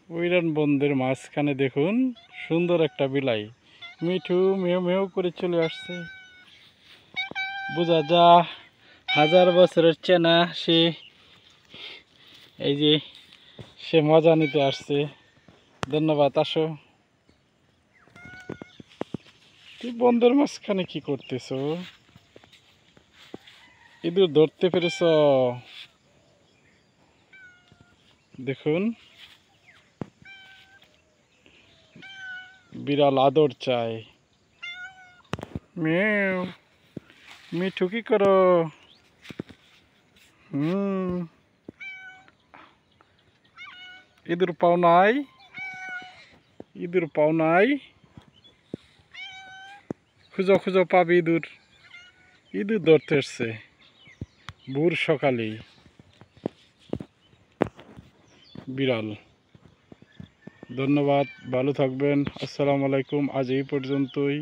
উইরান বন্দের মাঝখানে দেখুন সুন্দর একটা বিলাই মিঠু মেও মেও করে চলে আসছে। বোঝা যা হাজার বছরের চেনা সে, এই যে সে মজা নিতে আসছে। ধন্যবাদ। আসো। তুই বন্দের মাঝখানে কি করতেছ? ইঁদুর ধরতে পেরেছ? দেখুন বিড়াল আদর চায়। মেও মিঠু কি করো? ইঁদুর পাও নাই? ইঁদুর পাও নাই? খুঁজো খুঁজো পাবে ইঁদুর। ইঁদুর ধরতে এসছে ভোর সকালেই বিড়াল। ধন্যবাদ, ভালো থাকবেন। আসসালামু আলাইকুম। আজ এই পর্যন্তই।